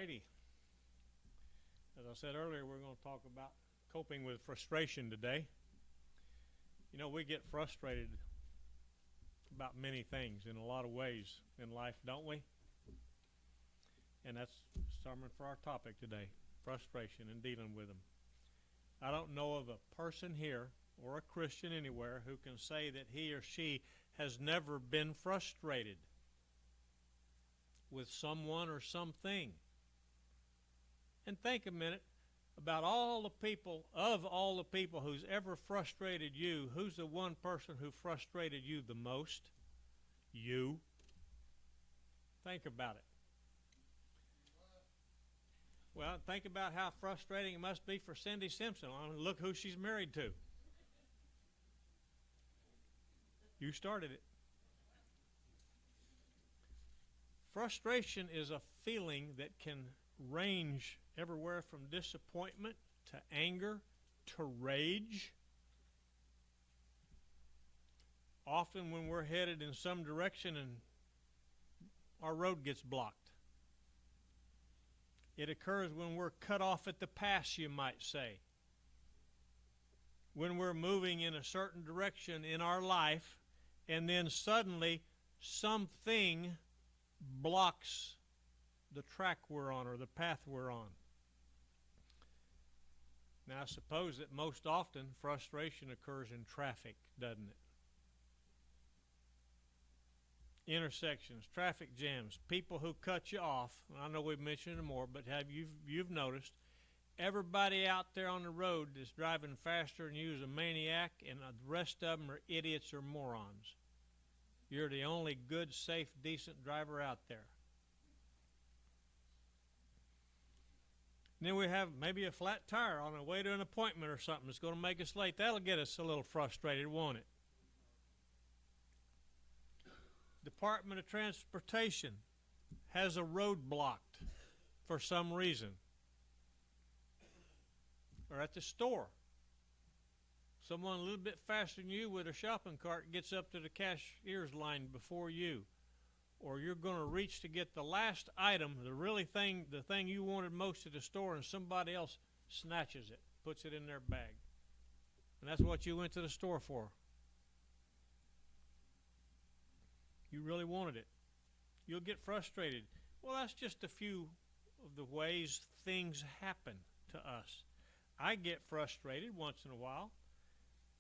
righty. As I said earlier, we're going to talk about coping with frustration today. You know, we get frustrated about many things in a lot of ways in life, don't we? And that's sermon for our topic today, frustration and dealing with them. I don't know of a person here or a Christian anywhere who can say that he or she has never been frustrated with someone or something. And think a minute about all the people who's ever frustrated you, who's the one person who frustrated you the most? You. Think about it. Well, think about how frustrating it must be for Cindy Simpson. Look who she's married to. You started it. Frustration is a feeling that can range everywhere from disappointment to anger to rage. Often when we're headed in some direction and our road gets blocked. It occurs when we're cut off at the pass, you might say. When we're moving in a certain direction in our life, and then suddenly something blocks the track we're on or the path we're on. Now, I suppose that most often frustration occurs in traffic, doesn't it? Intersections, traffic jams, people who cut you off. I know we've mentioned it more, but you've noticed everybody out there on the road that's driving faster than you is a maniac, and the rest of them are idiots or morons. You're the only good, safe, decent driver out there. And then we have maybe a flat tire on the way to an appointment or something that's going to make us late. That'll get us a little frustrated, won't it? Department of Transportation has a road blocked for some reason. Or at the store, someone a little bit faster than you with a shopping cart gets up to the cashier's line before you. Or you're going to reach to get the last item, the thing you wanted most at the store, and somebody else snatches it, puts it in their bag. And that's what you went to the store for. You really wanted it. You'll get frustrated. Well, that's just a few of the ways things happen to us. I get frustrated once in a while.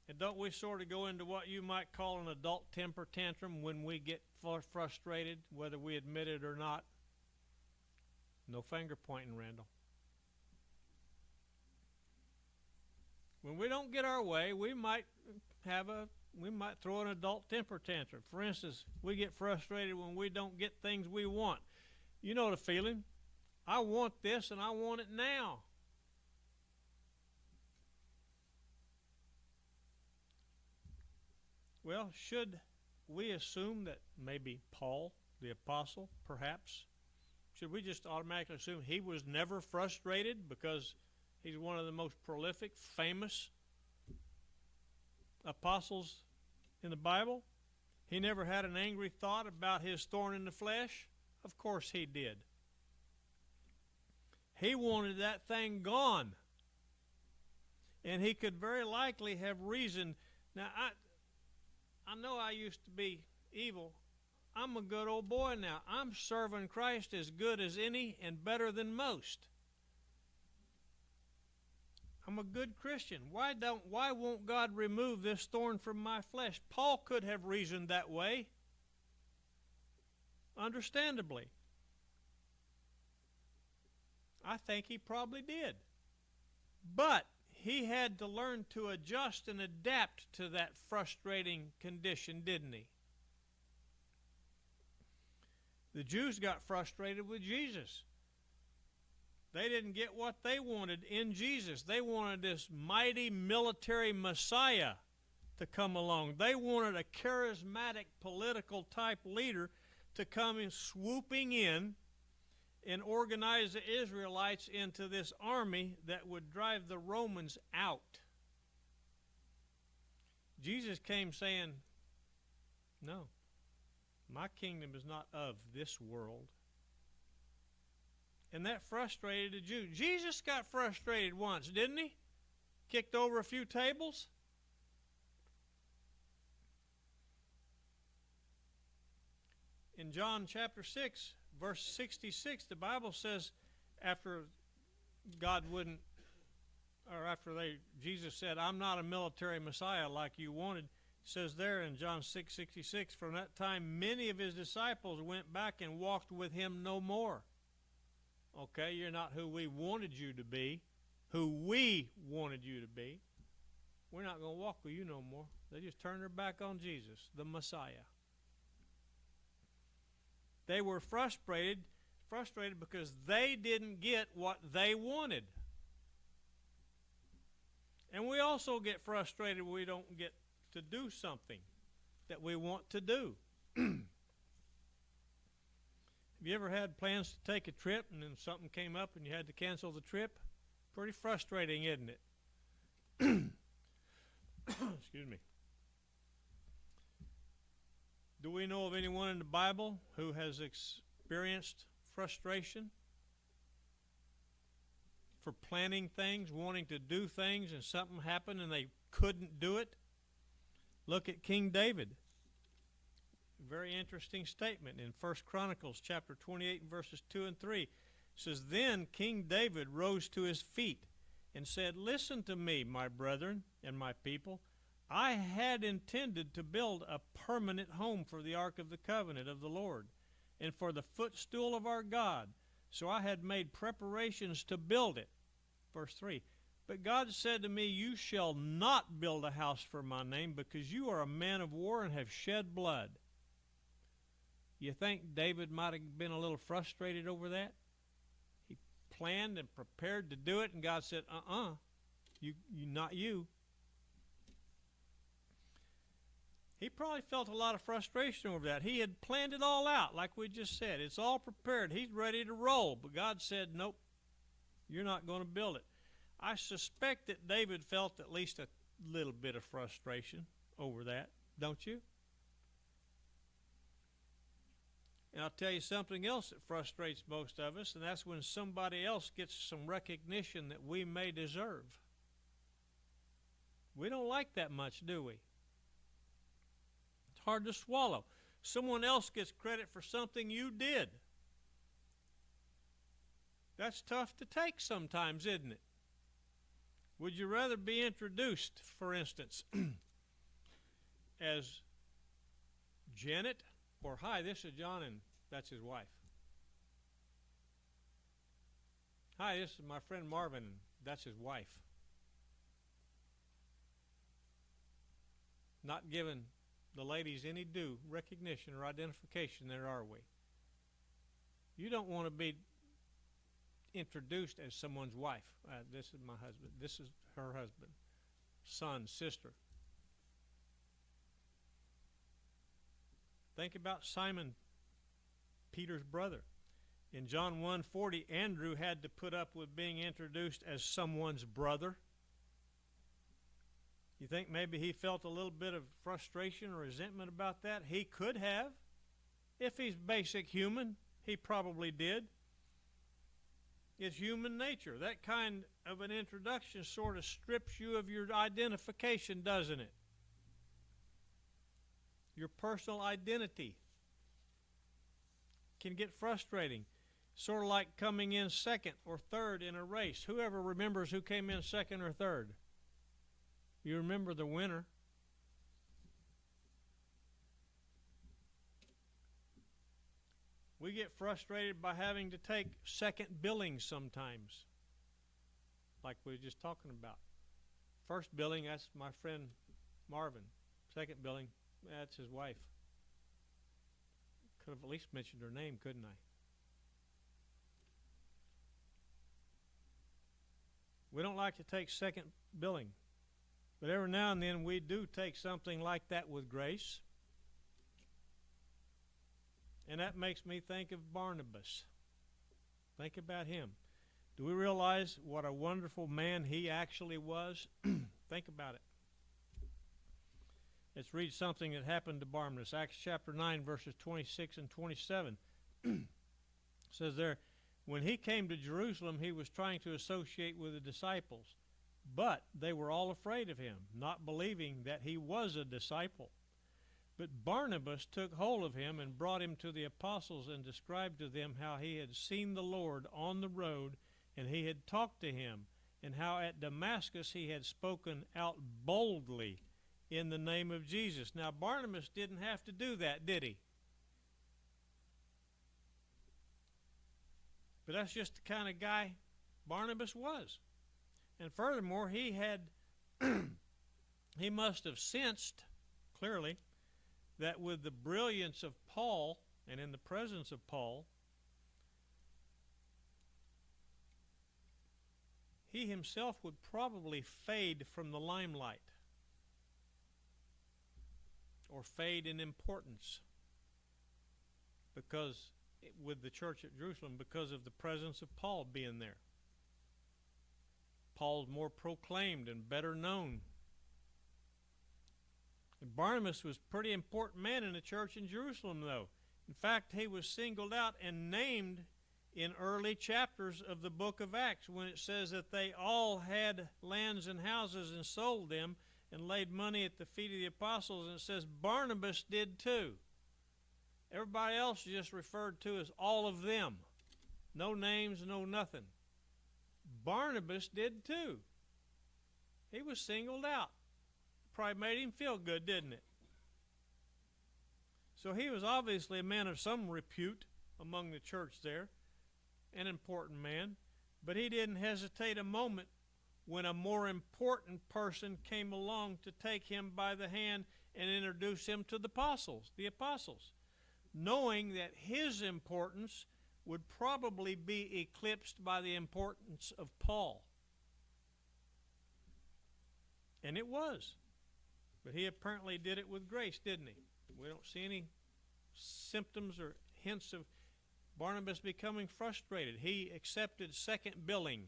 And don't we sort of go into what you might call an adult temper tantrum when we get frustrated, whether we admit it or not? No finger pointing, Randall. When we don't get our way, we might throw an adult temper tantrum. For instance, we get frustrated when we don't get things we want. You know the feeling. I want this and I want it now. Well, should we assume that maybe Paul, the apostle, perhaps, should we just automatically assume he was never frustrated because he's one of the most prolific, famous apostles in the Bible? He never had an angry thought about his thorn in the flesh? Of course he did. He wanted that thing gone. And he could very likely have reasoned. Now, I know I used to be evil. I'm a good old boy now. I'm serving Christ as good as any and better than most. I'm a good Christian. Why won't God remove this thorn from my flesh? Paul could have reasoned that way. Understandably. I think he probably did. But he had to learn to adjust and adapt to that frustrating condition, didn't he? The Jews got frustrated with Jesus. They didn't get what they wanted in Jesus. They wanted this mighty military Messiah to come along. They wanted a charismatic political type leader to come in swooping in and organize the Israelites into this army that would drive the Romans out. Jesus came saying, no, my kingdom is not of this world. And that frustrated the Jews. Jesus got frustrated once, didn't he? Kicked over a few tables. In John chapter 6, verse 66, the Bible says after God wouldn't, or after Jesus said, I'm not a military Messiah like you wanted, it says there in John 6:66, from that time many of his disciples went back and walked with him no more. Okay, you're not who we wanted you to be, who we wanted you to be. We're not going to walk with you no more. They just turned their back on Jesus, the Messiah. They were frustrated because they didn't get what they wanted. And we also get frustrated when we don't get to do something that we want to do. Have you ever had plans to take a trip and then something came up and you had to cancel the trip? Pretty frustrating, isn't it? Excuse me. Do we know of anyone in the Bible who has experienced frustration for planning things, wanting to do things, and something happened and they couldn't do it? Look at King David. Very interesting statement in 1 Chronicles Chapter 28 and verses 2 and 3. It says, Then King David rose to his feet and said, Listen to me, my brethren and my people. I had intended to build a permanent home for the Ark of the Covenant of the Lord and for the footstool of our God. So I had made preparations to build it. Verse 3. But God said to me, You shall not build a house for my name, because you are a man of war and have shed blood. You think David might have been a little frustrated over that? He planned and prepared to do it, and God said, not you. He probably felt a lot of frustration over that. He had planned it all out, like we just said. It's all prepared. He's ready to roll. But God said, nope, you're not going to build it. I suspect that David felt at least a little bit of frustration over that, don't you? And I'll tell you something else that frustrates most of us, and that's when somebody else gets some recognition that we may deserve. We don't like that much, do we? It's hard to swallow. Someone else gets credit for something you did. That's tough to take sometimes, isn't it? Would you rather be introduced, for instance, as Janet, or hi, this is John and that's his wife? Hi, this is my friend Marvin and that's his wife. Not giving the ladies any due recognition or identification there, are we? You don't want to be introduced as someone's wife. This is my husband. This is her husband, son, sister. Think about Simon, Peter's brother. In John 1:40, Andrew had to put up with being introduced as someone's brother. You think maybe he felt a little bit of frustration or resentment about that? He could have. If he's basic human, he probably did. It's human nature. That kind of an introduction sort of strips you of your identification, doesn't it? Your personal identity can get frustrating. Sort of like coming in second or third in a race. Whoever remembers who came in second or third? You remember the winner. We get frustrated by having to take second billing sometimes, like we were just talking about. First billing, that's my friend Marvin. Second billing, that's his wife. Could have at least mentioned her name, couldn't I? We don't like to take second billing, but every now and then we do take something like that with grace. And that makes me think of Barnabas. Think about him. Do we realize what a wonderful man he actually was? Think about it. Let's read something that happened to Barnabas. Acts chapter 9, verses 26 and 27. It says there, When he came to Jerusalem, he was trying to associate with the disciples, but they were all afraid of him, not believing that he was a disciple. But Barnabas took hold of him and brought him to the apostles and described to them how he had seen the Lord on the road, and he had talked to him, and how at Damascus he had spoken out boldly in the name of Jesus. Now, Barnabas didn't have to do that, did he? But that's just the kind of guy Barnabas was. And furthermore, he must have sensed clearly that with the brilliance of Paul and in the presence of Paul, he himself would probably fade from the limelight or fade in importance with the church at Jerusalem because of the presence of Paul being there. Paul's more proclaimed and better known. And Barnabas was a pretty important man in the church in Jerusalem, though. In fact, he was singled out and named in early chapters of the book of Acts when it says that they all had lands and houses and sold them and laid money at the feet of the apostles, and it says Barnabas did too. Everybody else is just referred to as all of them. No names, no nothing. Barnabas did too. He was singled out. Probably made him feel good, didn't it? So he was obviously a man of some repute among the church there, an important man, but he didn't hesitate a moment when a more important person came along to take him by the hand and introduce him to the apostles, knowing that his importance would probably be eclipsed by the importance of Paul. And it was. But he apparently did it with grace, didn't he? We don't see any symptoms or hints of Barnabas becoming frustrated. He accepted second billing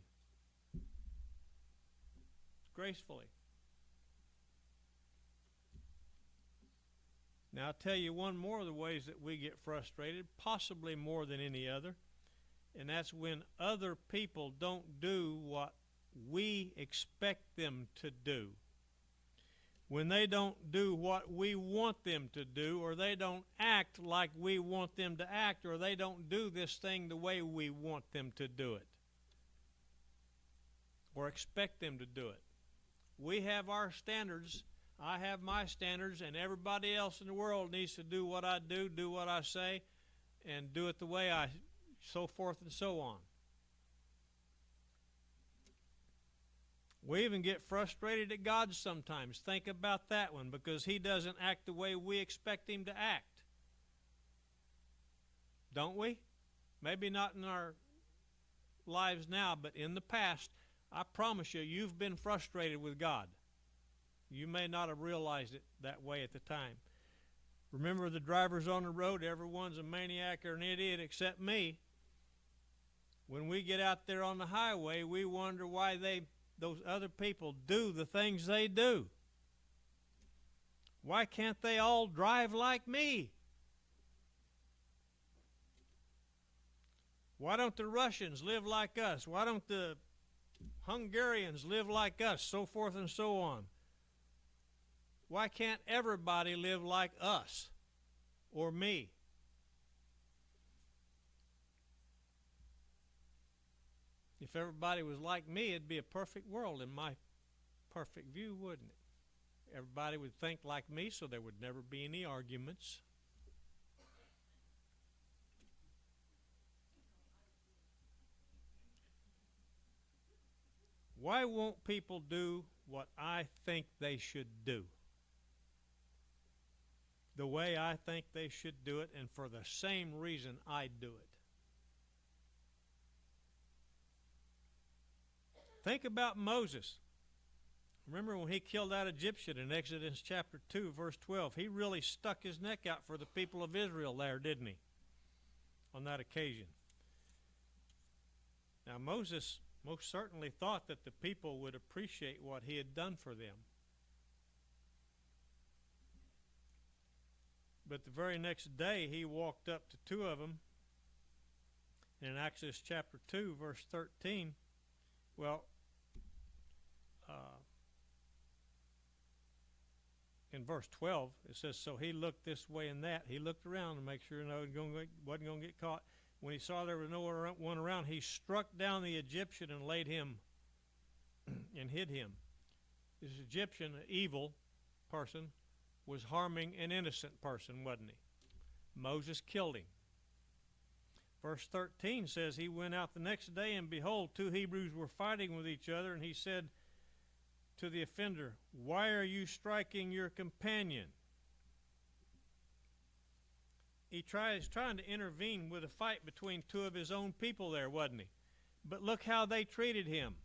gracefully. Now, I'll tell you one more of the ways that we get frustrated, possibly more than any other, and that's when other people don't do what we expect them to do. When they don't do what we want them to do, or they don't act like we want them to act, or they don't do this thing the way we want them to do it, or expect them to do it. We have our standards. I have my standards, and everybody else in the world needs to do what I do what I say, and do it the way I, so forth and so on. We even get frustrated at God sometimes. Think about that one, because he doesn't act the way we expect him to act. Don't we? Maybe not in our lives now, but in the past, I promise you, you've been frustrated with God. You may not have realized it that way at the time. Remember the drivers on the road? Everyone's a maniac or an idiot except me. When we get out there on the highway, we wonder why those other people do the things they do. Why can't they all drive like me? Why don't the Russians live like us? Why don't the Hungarians live like us? So forth and so on. Why can't everybody live like us or me? If everybody was like me, it'd be a perfect world in my perfect view, wouldn't it? Everybody would think like me, so there would never be any arguments. Why won't people do what I think they should do? The way I think they should do it, and for the same reason I do it. Think about Moses. Remember when he killed that Egyptian in Exodus chapter 2, verse 12? He really stuck his neck out for the people of Israel there, didn't he? On that occasion. Now, Moses most certainly thought that the people would appreciate what he had done for them. But the very next day, he walked up to two of them And in Exodus chapter 2, verse 13, well, in verse 12, it says, so he looked this way and that. He looked around to make sure wasn't going to get caught. When he saw there was no one around, he struck down the Egyptian and laid him and hid him. This Egyptian, an evil person, was harming an innocent person, wasn't he? Moses killed him. Verse 13 says, he went out the next day, and behold, two Hebrews were fighting with each other, and he said to the offender, why are you striking your companion? He's trying to intervene with a fight between two of his own people there, wasn't he? But look how they treated him.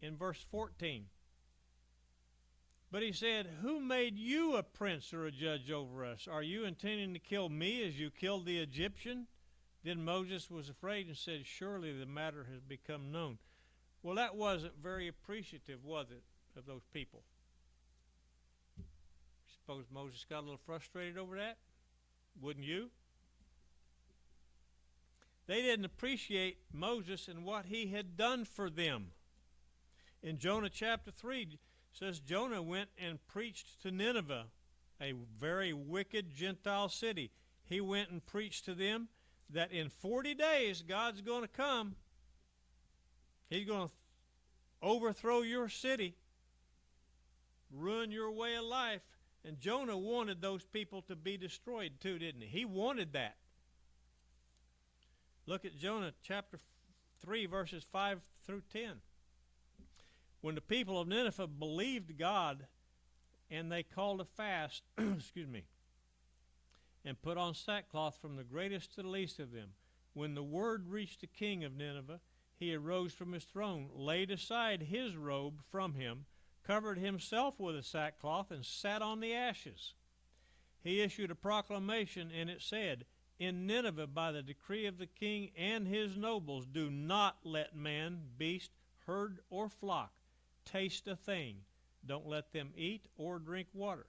In verse 14, but he said, who made you a prince or a judge over us? Are you intending to kill me as you killed the Egyptian? Then Moses was afraid and said, surely the matter has become known. Well, that wasn't very appreciative, was it, of those people? Suppose Moses got a little frustrated over that? Wouldn't you? They didn't appreciate Moses and what he had done for them. In Jonah chapter 3, it says Jonah went and preached to Nineveh, a very wicked Gentile city. He went and preached to them that in 40 days God's going to come. He's going to overthrow your city, ruin your way of life. And Jonah wanted those people to be destroyed too, didn't he? He wanted that. Look at Jonah chapter 3, verses 5 through 10. When the people of Nineveh believed God and they called a fast, excuse me, and put on sackcloth from the greatest to the least of them, when the word reached the king of Nineveh, he arose from his throne, laid aside his robe from him, covered himself with a sackcloth, and sat on the ashes. He issued a proclamation, and it said, in Nineveh, by the decree of the king and his nobles, do not let man, beast, herd, or flock taste a thing. Don't let them eat or drink water.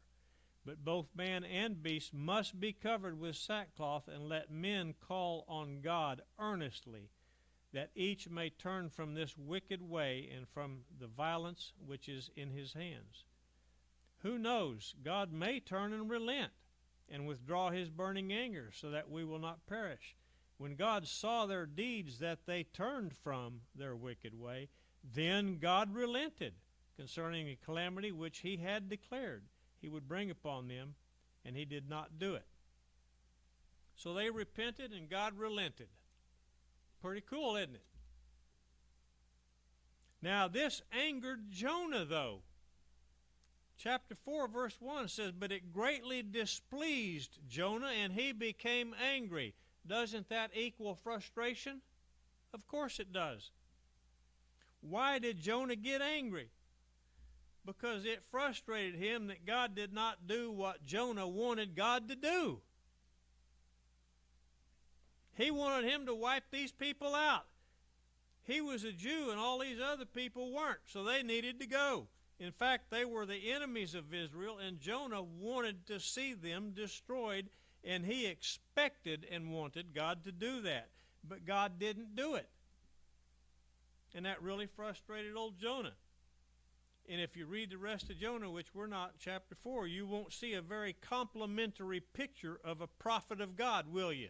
But both man and beast must be covered with sackcloth, and let men call on God earnestly, that each may turn from this wicked way and from the violence which is in his hands. Who knows? God may turn and relent and withdraw his burning anger, so that we will not perish. When God saw their deeds, that they turned from their wicked way, then God relented concerning a calamity which he had declared he would bring upon them, and he did not do it. So they repented, and God relented. Pretty cool, isn't it? Now, this angered Jonah, though. Chapter 4, verse 1 says, but it greatly displeased Jonah, and he became angry. Doesn't that equal frustration? Of course it does. Why did Jonah get angry? Because it frustrated him that God did not do what Jonah wanted God to do. He wanted him to wipe these people out. He was a Jew and all these other people weren't, so they needed to go. In fact, they were the enemies of Israel, and Jonah wanted to see them destroyed, and he expected and wanted God to do that. But God didn't do it. And that really frustrated old Jonah. And if you read the rest of Jonah, which we're not, chapter 4, you won't see a very complimentary picture of a prophet of God, will you?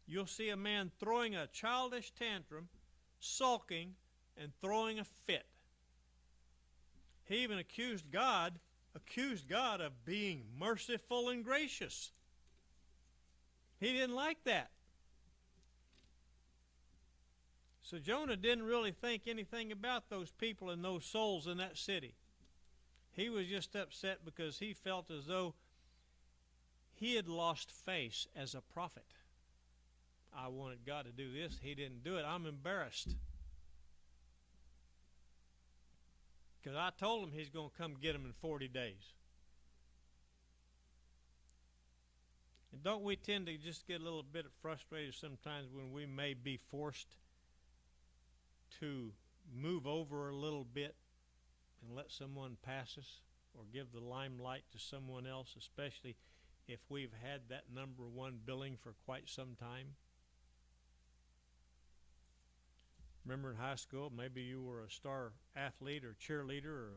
You'll see a man throwing a childish tantrum, sulking, and throwing a fit. He even accused God of being merciful and gracious. He didn't like that. So Jonah didn't really think anything about those people and those souls in that city. He was just upset because he felt as though he had lost face as a prophet. I wanted God to do this. He didn't do it. I'm embarrassed. Because I told him he's going to come get him in 40 days. And don't we tend to just get a little bit frustrated sometimes when we may be forced to move over a little bit and let someone pass us or give the limelight to someone else, especially if we've had that number one billing for quite some time? Remember in high school, maybe you were a star athlete or cheerleader or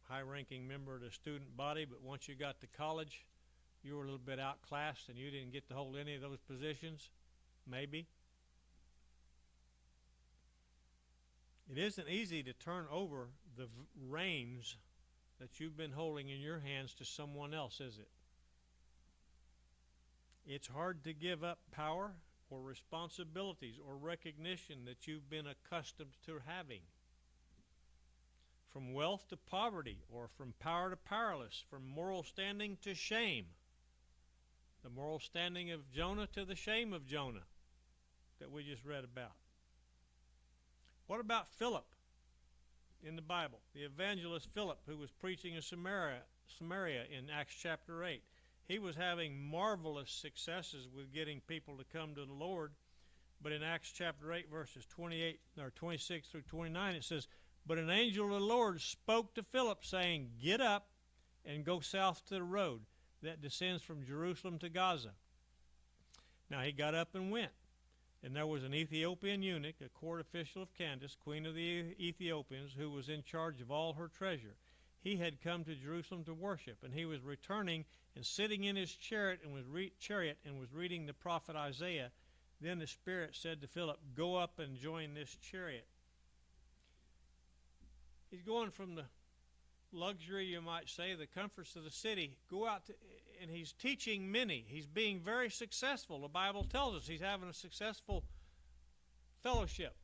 a high-ranking member of the student body, but once you got to college, you were a little bit outclassed and you didn't get to hold any of those positions? Maybe. It isn't easy to turn over the reins that you've been holding in your hands to someone else, is it? It's hard to give up power or responsibilities or recognition that you've been accustomed to having. From wealth to poverty, or from power to powerless, from moral standing to shame. The moral standing of Jonah to the shame of Jonah that we just read about. What about Philip in the Bible? The evangelist Philip, who was preaching in Samaria in Acts chapter 8. He was having marvelous successes with getting people to come to the Lord. But in Acts chapter 8, verses 26 through 29, it says, "But an angel of the Lord spoke to Philip, saying, 'Get up and go south to the road that descends from Jerusalem to Gaza.' Now he got up and went. And there was an Ethiopian eunuch, a court official of Candace, queen of the Ethiopians, who was in charge of all her treasure. He had come to Jerusalem to worship, and he was returning and sitting in his chariot and was reading the prophet Isaiah. Then the Spirit said to Philip, 'Go up and join this chariot.'" He's going from the luxury, you might say, the comforts of the city, and he's teaching many. He's being very successful. The Bible tells us he's having a successful fellowship.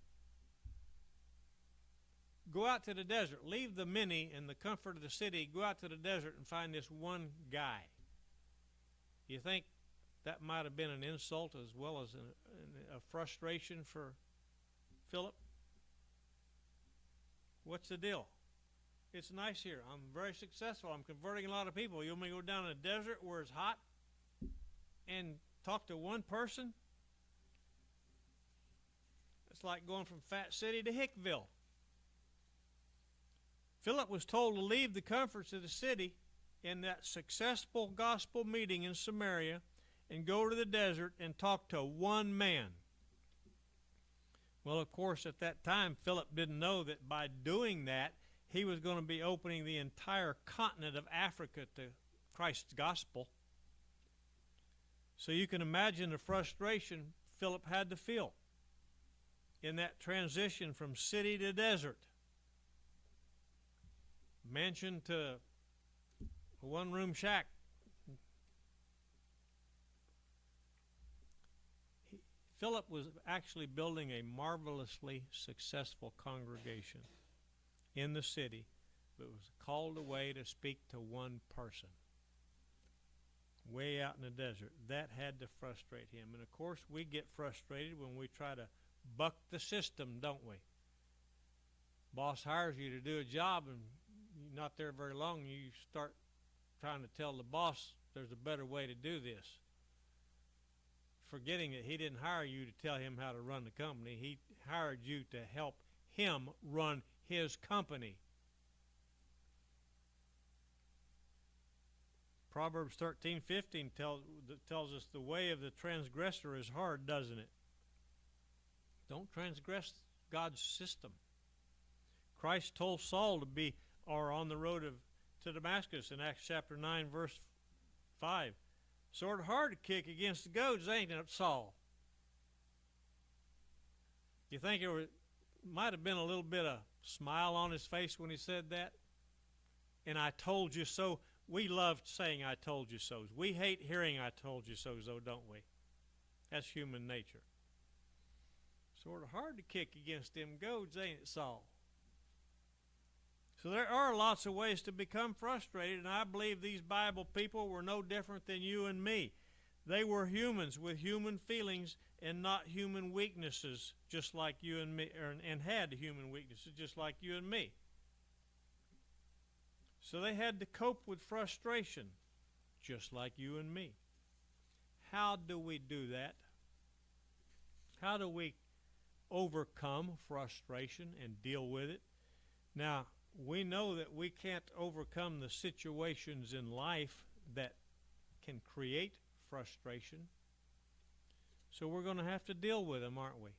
Go out to the desert. Leave the many and the comfort of the city. Go out to the desert and find this one guy. You think that might have been an insult as well as a frustration for Philip? What's the deal? It's nice here. I'm very successful. I'm converting a lot of people. You want me to go down in the desert where it's hot and talk to one person? It's like going from Fat City to Hickville. Philip was told to leave the comforts of the city in that successful gospel meeting in Samaria and go to the desert and talk to one man. Well, of course, at that time, Philip didn't know that by doing that, he was going to be opening the entire continent of Africa to Christ's gospel. So you can imagine the frustration Philip had to feel in that transition from city to desert, mansion to a one-room shack. Philip was actually building a marvelously successful congregation in the city, but was called away to speak to one person way out in the desert. That had to frustrate him. And of course, we get frustrated when we try to buck the system, don't we? Boss hires you to do a job and you're not there very long, you start trying to tell the boss there's a better way to do this, forgetting that he didn't hire you to tell him how to run the company. He hired you to help him run his company. Proverbs 13:15 tells us the way of the transgressor is hard, doesn't it? Don't transgress God's system. Christ told Saul to be on the road to Damascus in Acts chapter 9, verse 5. Sort of hard to kick against the goads, ain't it, Saul? You think it might have been a little bit of smile on his face when he said that? And I told you so. We love saying I told you so. We hate hearing I told you so, though, don't we? That's human nature. Sort of hard to kick against them goads, ain't it, Saul? So there are lots of ways to become frustrated, and I believe these Bible people were no different than you and me. They were humans with human feelings and not human weaknesses, just like you and me, and had human weaknesses just like you and me. So they had to cope with frustration, just like you and me. How do we do that? How do we overcome frustration and deal with it? Now, we know that we can't overcome the situations in life that can create frustration. So we're going to have to deal with them, aren't we?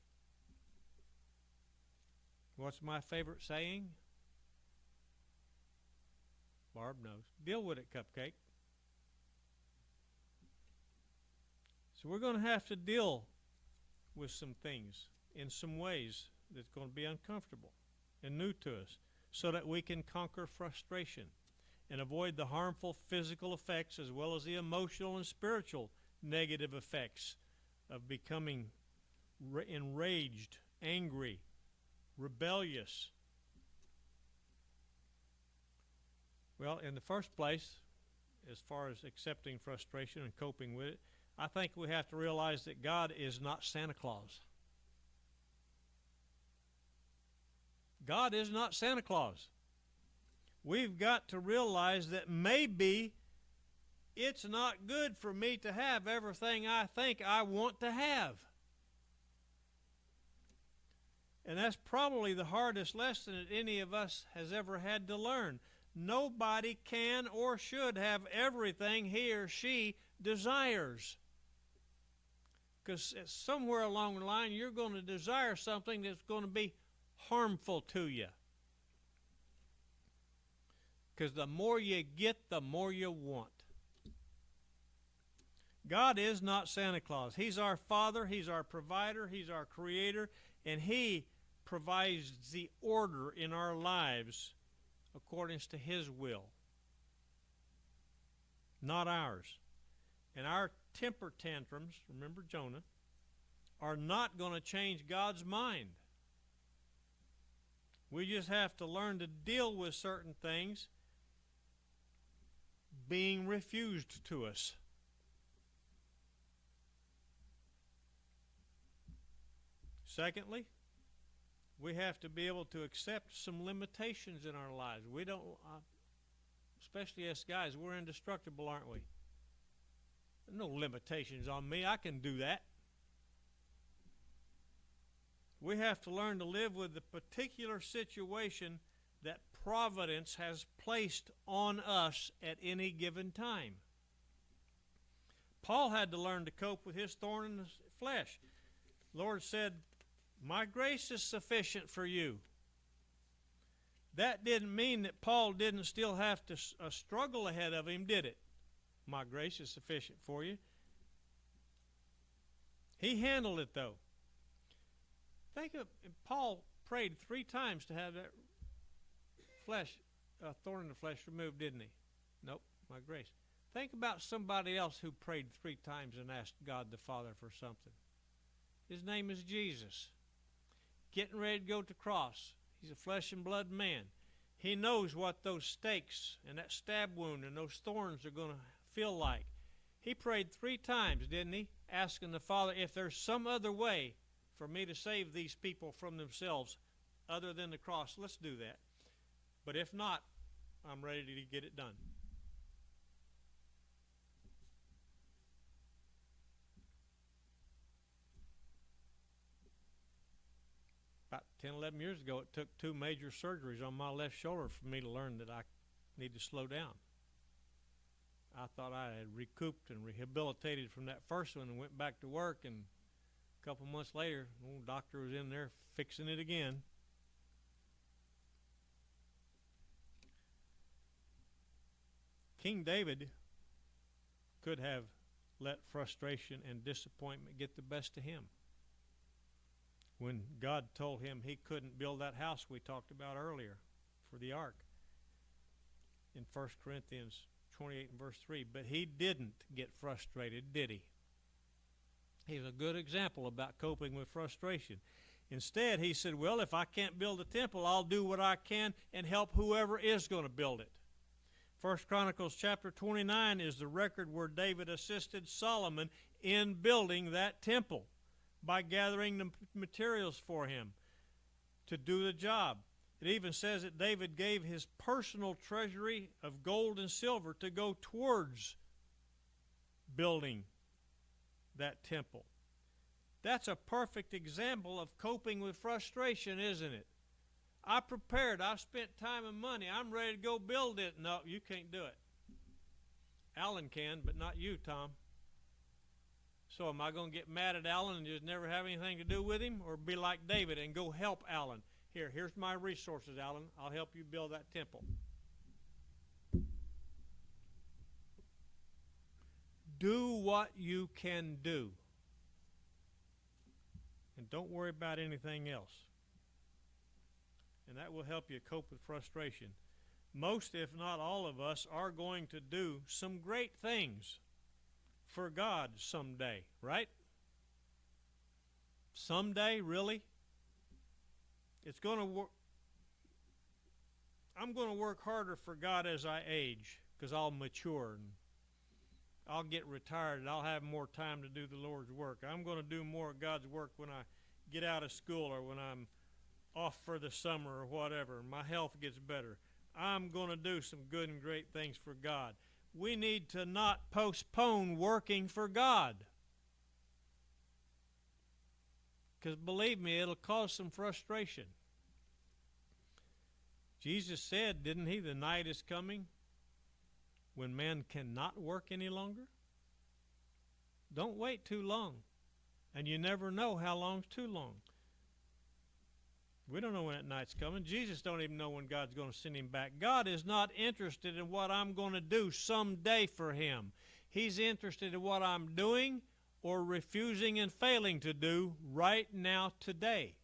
What's my favorite saying? Barb knows. Deal with it, Cupcake. So we're going to have to deal with some things in some ways that's going to be uncomfortable and new to us so that we can conquer frustration and avoid the harmful physical effects as well as the emotional and spiritual negative effects of becoming enraged, angry, rebellious. Well, in the first place, as far as accepting frustration and coping with it, I think we have to realize that God is not Santa Claus. God is not Santa Claus. We've got to realize that maybe it's not good for me to have everything I think I want to have. And that's probably the hardest lesson that any of us has ever had to learn. Nobody can or should have everything he or she desires. Because somewhere along the line, you're going to desire something that's going to be harmful to you. Because the more you get, the more you want. God is not Santa Claus. He's our Father, He's our provider, He's our Creator, and He provides the order in our lives according to His will, not ours. And our temper tantrums, remember Jonah, are not going to change God's mind. We just have to learn to deal with certain things being refused to us. Secondly, we have to be able to accept some limitations in our lives. We don't, especially us guys, we're indestructible, aren't we? There's no limitations on me. I can do that. We have to learn to live with the particular situation that providence has placed on us at any given time. Paul had to learn to cope with his thorn in the flesh. The Lord said, "My grace is sufficient for you." That didn't mean that Paul didn't still have to struggle ahead of him, did it? My grace is sufficient for you. He handled it, though. Think of, Paul prayed 3 times to have that thorn in the flesh removed, didn't he? Nope, my grace. Think about somebody else who prayed 3 times and asked God the Father for something. His name is Jesus. Getting ready to go to the cross. He's a flesh and blood man. He knows what those stakes and that stab wound and those thorns are going to feel like. He prayed 3 times, didn't he? Asking the Father, if there's some other way for me to save these people from themselves other than the cross, let's do that. But if not, I'm ready to get it done. About 10, 11 years ago, it took 2 major surgeries on my left shoulder for me to learn that I need to slow down. I thought I had recouped and rehabilitated from that first one and went back to work, and a couple months later, the old doctor was in there fixing it again. King David could have let frustration and disappointment get the best of him. When God told him he couldn't build that house we talked about earlier for the ark in 1 Corinthians 28 and verse 3. But he didn't get frustrated, did he? He's a good example about coping with frustration. Instead, he said, well, if I can't build a temple, I'll do what I can and help whoever is going to build it. 1 Chronicles Chapter 29 is the record where David assisted Solomon in building that temple by gathering the materials for him to do the job. It even says that David gave his personal treasury of gold and silver to go towards building that temple. That's a perfect example of coping with frustration, isn't it? I prepared, I spent time and money, I'm ready to go build it. No, you can't do it. Alan can, but not you, Tom. So am I going to get mad at Alan and just never have anything to do with him, or be like David and go help Alan? Here's my resources, Alan. I'll help you build that temple. Do what you can do. And don't worry about anything else. And that will help you cope with frustration. Most, if not all of us, are going to do some great things for God someday, right? Someday, really? It's going to work. I'm going to work harder for God as I age, because I'll mature and I'll get retired and I'll have more time to do the Lord's work. I'm going to do more of God's work when I get out of school or when I'm off for the summer or whatever, and my health gets better. I'm going to do some good and great things for God. We need to not postpone working for God. Because believe me, it'll cause some frustration. Jesus said, didn't he, the night is coming when man cannot work any longer? Don't wait too long. And you never know how long's too long. We don't know when that night's coming. Jesus don't even know when God's going to send him back. God is not interested in what I'm going to do someday for him. He's interested in what I'm doing or refusing and failing to do right now, today.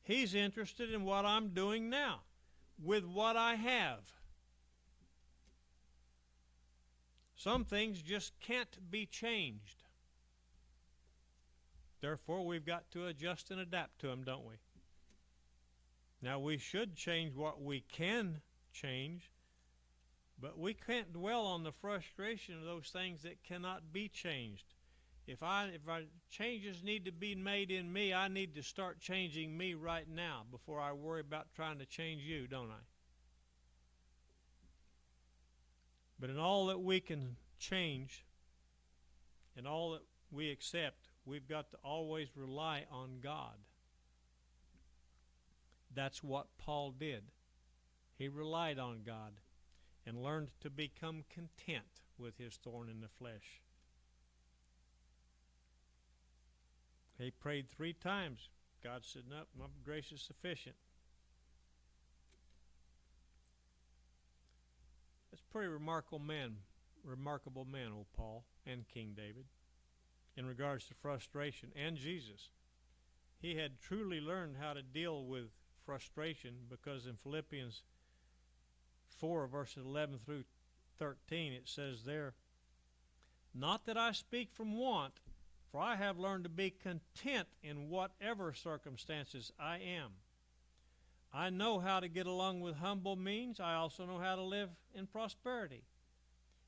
He's interested in what I'm doing now with what I have. Some things just can't be changed. Therefore, we've got to adjust and adapt to them, don't we? Now, we should change what we can change, but we can't dwell on the frustration of those things that cannot be changed. If changes need to be made in me, I need to start changing me right now before I worry about trying to change you, don't I? But in all that we can change and all that we accept, we've got to always rely on God. That's what Paul did. He relied on God and learned to become content with his thorn in the flesh. He prayed 3 times. God said, no, my grace is sufficient. That's a pretty remarkable man, old Paul and King David, in regards to frustration, and Jesus. He had truly learned how to deal with frustration, because in Philipians 4, verses 11 through 13, it says there, not that I speak from want, for I have learned to be content in whatever circumstances I am. I know how to get along with humble means. I also know how to live in prosperity.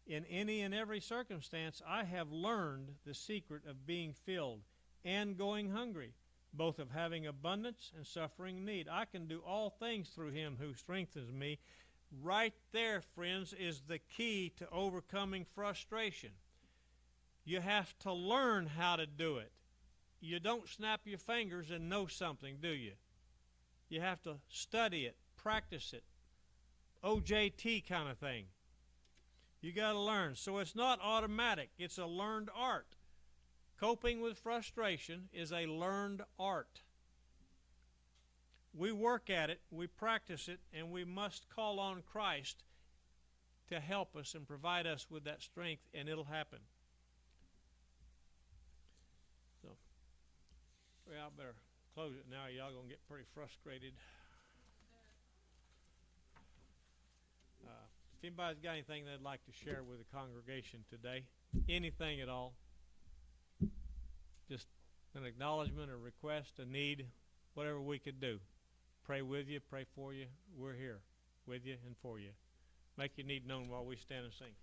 In any and every circumstance, I have learned the secret of being filled and going hungry, both of having abundance and suffering need. I can do all things through him who strengthens me. Right there, friends, is the key to overcoming frustration. You have to learn how to do it. You don't snap your fingers and know something, do you? You have to study it, practice it. OJT kind of thing. You got to learn. So it's not automatic. It's a learned art. Coping with frustration is a learned art. We work at it, we practice it, and we must call on Christ to help us and provide us with that strength, and it'll happen. So, well, I better close it now. Y'all going to get pretty frustrated. If anybody's got anything they'd like to share with the congregation today, anything at all, just an acknowledgement, a request, a need, whatever we could do. Pray with you, pray for you. We're here with you and for you. Make your need known while we stand and sing.